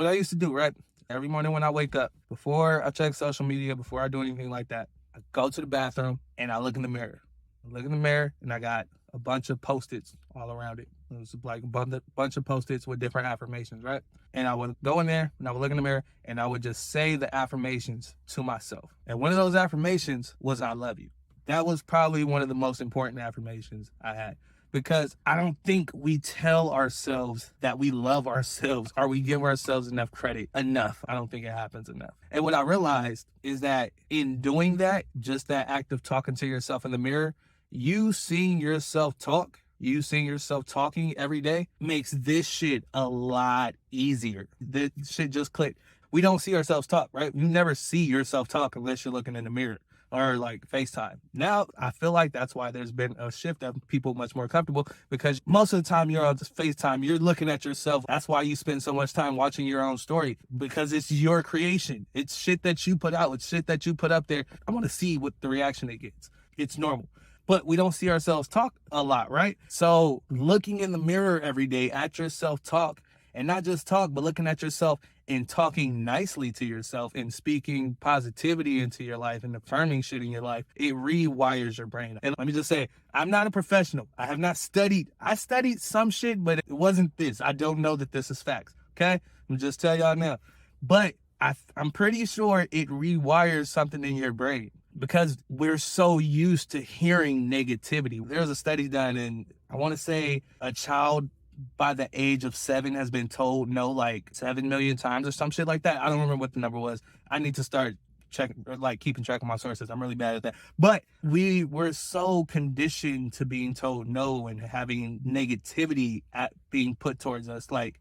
what I used to do, right? Every morning when I wake up, before I check social media, before I do anything like that, I go to the bathroom and I look in the mirror. I look in the mirror and I got a bunch of Post-its all around it. It was like a bunch of Post-its with different affirmations, right? And I would go in there and I would look in the mirror and I would just say the affirmations to myself. And one of those affirmations was, I love you. That was probably one of the most important affirmations I had, because I don't think we tell ourselves that we love ourselves or we give ourselves enough credit enough. I don't think it happens enough. And what I realized is that in doing that, just that act of talking to yourself in the mirror, you seeing yourself talk, you seeing yourself talking every day makes this shit a lot easier. This shit just clicked. We don't see ourselves talk, right? You never see yourself talk unless you're looking in the mirror or like FaceTime. Now, I feel like that's why there's been a shift of people much more comfortable, because most of the time you're on FaceTime, you're looking at yourself. That's why you spend so much time watching your own story, because it's your creation. It's shit that you put out. It's shit that you put up there. I want to see what the reaction it gets. It's normal. But we don't see ourselves talk a lot, right? So looking in the mirror every day at yourself talk, and not just talk, but looking at yourself and talking nicely to yourself and speaking positivity into your life and affirming shit in your life, it rewires your brain. And let me just say, I'm not a professional. I have not studied. I studied some shit, but it wasn't this. I don't know that this is facts, okay? I'm just tell y'all now. But I'm pretty sure it rewires something in your brain, because we're so used to hearing negativity. There was a study done, and I want to say a child by the age of 7 has been told no like 7 million times or some shit like that. I don't remember what the number was. I need to start checking, like keeping track of my sources. I'm really bad at that. But we were so conditioned to being told no and having negativity being put towards us. Like,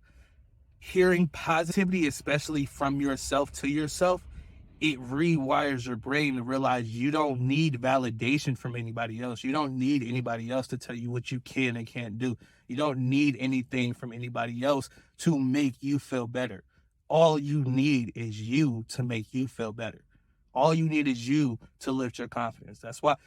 hearing positivity, especially from yourself to yourself, it rewires your brain to realize you don't need validation from anybody else. You don't need anybody else to tell you what you can and can't do. You don't need anything from anybody else to make you feel better. All you need is you to make you feel better. All you need is you to lift your confidence. That's what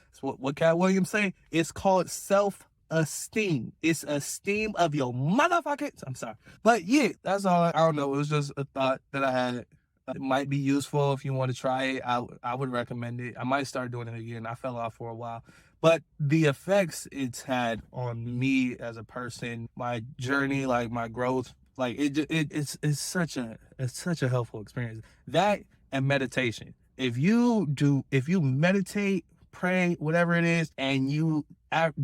Cat Williams say. It's called self-esteem. It's esteem of your motherfuckers. I'm sorry. But yeah, that's all. I don't know. It was just a thought that I had. It might be useful if you want to try it. I would recommend it. I might start doing it again. I fell off for a while. But the effects it's had on me as a person, my journey, like my growth, like it's such a helpful experience. That and meditation. If you meditate, pray, whatever it is, and you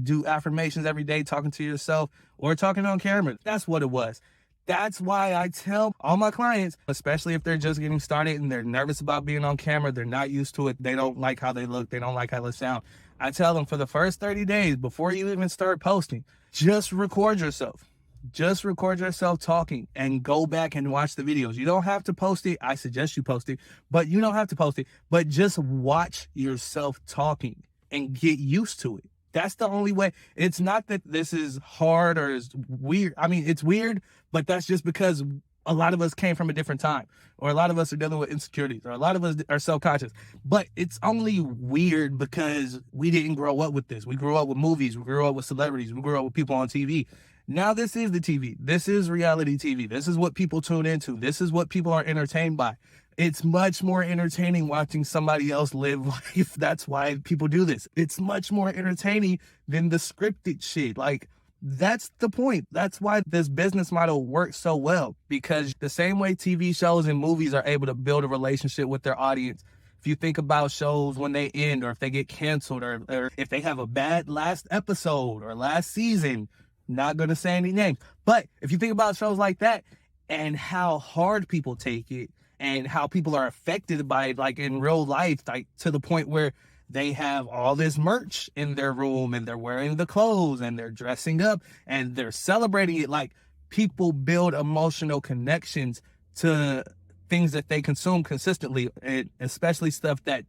do affirmations every day, talking to yourself or talking on camera, that's what it was. That's why I tell all my clients, especially if they're just getting started and they're nervous about being on camera, they're not used to it, they don't like how they look, they don't like how they sound. I tell them, for the first 30 days, before you even start posting, just record yourself. Just record yourself talking and go back and watch the videos. You don't have to post it. I suggest you post it, but you don't have to post it. But just watch yourself talking and get used to it. That's the only way. It's not that this is hard or is weird. I mean, it's weird, but that's just because a lot of us came from a different time, or a lot of us are dealing with insecurities, or a lot of us are self-conscious. But it's only weird because we didn't grow up with this. We grew up with movies. We grew up with celebrities. We grew up with people on TV. Now this is the TV. This is reality TV. This is what people tune into. This is what people are entertained by. It's much more entertaining watching somebody else live life. That's why people do this. It's much more entertaining than the scripted shit. Like, that's the point. That's why this business model works so well, because the same way TV shows and movies are able to build a relationship with their audience. If you think about shows when they end, or if they get canceled, or if they have a bad last episode or last season, not going to say any names. But if you think about shows like that and how hard people take it, and how people are affected by it, like in real life, like to the point where they have all this merch in their room and they're wearing the clothes and they're dressing up and they're celebrating it. Like, people build emotional connections to things that they consume consistently, and especially stuff that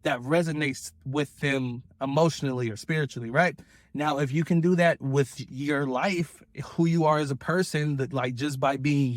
resonates with them emotionally or spiritually, right? Now, if you can do that with your life, who you are as a person, that like just by being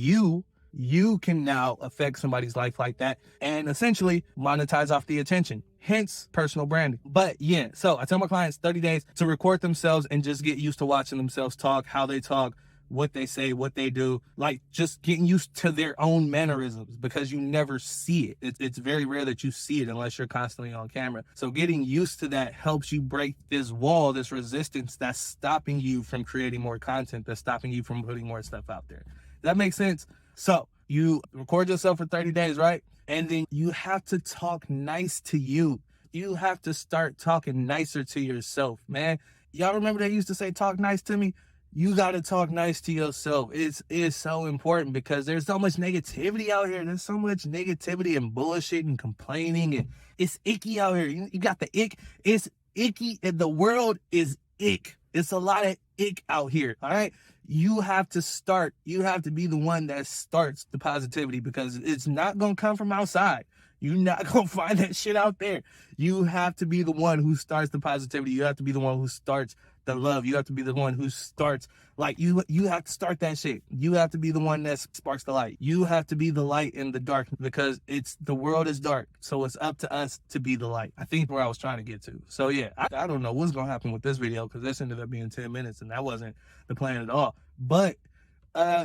you can now affect somebody's life like that and essentially monetize off the attention, hence personal branding. But yeah, so I tell my clients 30 days to record themselves and just get used to watching themselves talk, how they talk, what they say, what they do, like just getting used to their own mannerisms, because you never see it. It's very rare that you see it unless you're constantly on camera. So getting used to that helps you break this wall, this resistance that's stopping you from creating more content, that's stopping you from putting more stuff out there. Does that make sense? So you record yourself for 30 days, right? And then you have to talk nice to you. You have to start talking nicer to yourself, man. Y'all remember they used to say, talk nice to me? You got to talk nice to yourself. It's so important, because there's so much negativity out here. There's so much negativity and bullshit and complaining, and it's icky out here. You got the ick. It's icky, and the world is ick. It's a lot of ick out here, all right? You have to be the one that starts the positivity, because it's not going to come from outside. You're not going to find that shit out there. You have to be the one who starts the positivity. You have to be the one who starts the love. You have to be the one who starts, like, you have to start that shit. You have to be the one that sparks the light. You have to be the light in the dark, because the world is dark. So it's up to us to be the light. I think where I was trying to get to. So yeah, I don't know what's going to happen with this video, because this ended up being 10 minutes and that wasn't the plan at all. But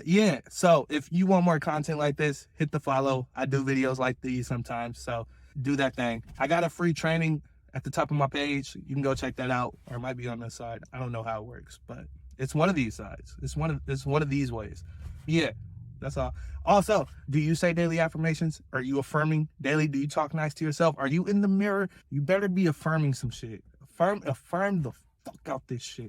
yeah, so if you want more content like this, hit the follow. I do videos like these sometimes, so do that thing. I got a free training at the top of my page. You can go check that out, or it might be on this side. I don't know how it works, but it's one of these sides. It's one of these ways. Yeah, that's all. Also, do you say daily affirmations? Are you affirming daily? Do you talk nice to yourself? Are you in the mirror? You better be affirming some shit. Affirm the fuck out this shit.